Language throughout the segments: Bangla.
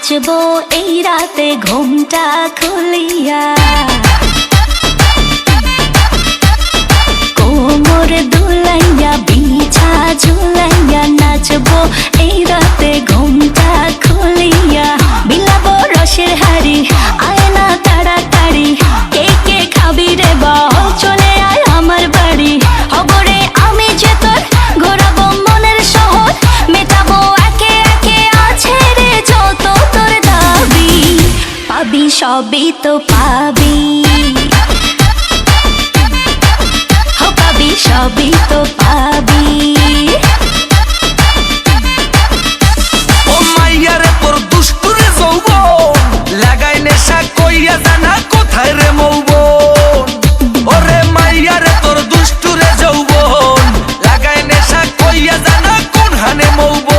নাচবো এই রাতে ঘুমটা খুলিয়া, কোমর দুলাইয়া বিছা ঝুলাইয়া নাচবো এই রাতে ঘুমটা খুলিয়া। বিলাবো রসের হাড়ি আয় না তাড়াতাড়ি, কে কে খাবি রে বল চলে আয় আমার বাড়ি। হবরে আমি যে তোর ঘোরাবো মনের শহর, মেটাবো একে একে আছে রে যত তোর দাবি। পাবি সবই তো পাবি, পাবি সবই তো পাবি। ও মাইয়ারে তোর দুষ্টুরে যৌবন, লাগাই নেশা কইয়া জানা কোথায় রে মৌবন। ওরে মাইয়ারে তোর দুষ্টুরে যৌবন, লাগাই নেশা কইয়া জানা কোন হানে মৌবন।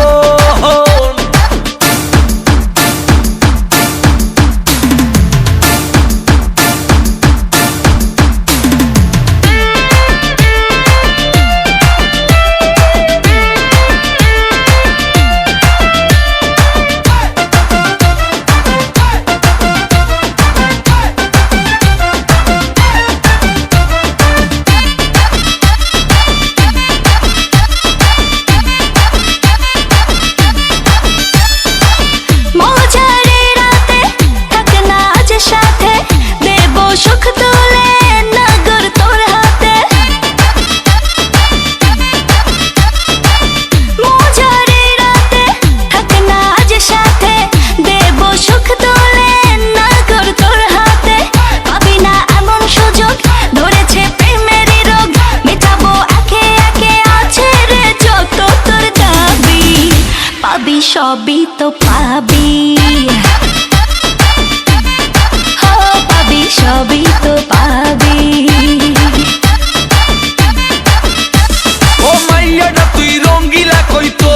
সুখ তুলে নগর তোর হাতে, মজারে রাতে থাক না আজ সাথে, দেব সুখ তুলে নগর তোর হাতে। পাবি না এমন সুযোগ, ধরেছে প্রেমেরই রোগ, মেটাবো একে একে আছে রে যত তোর দাবি। পাবি সবই তো পাবি, সবই তো পাবি। ও মাইয়াটা তুই রঙ্গিলা কইতো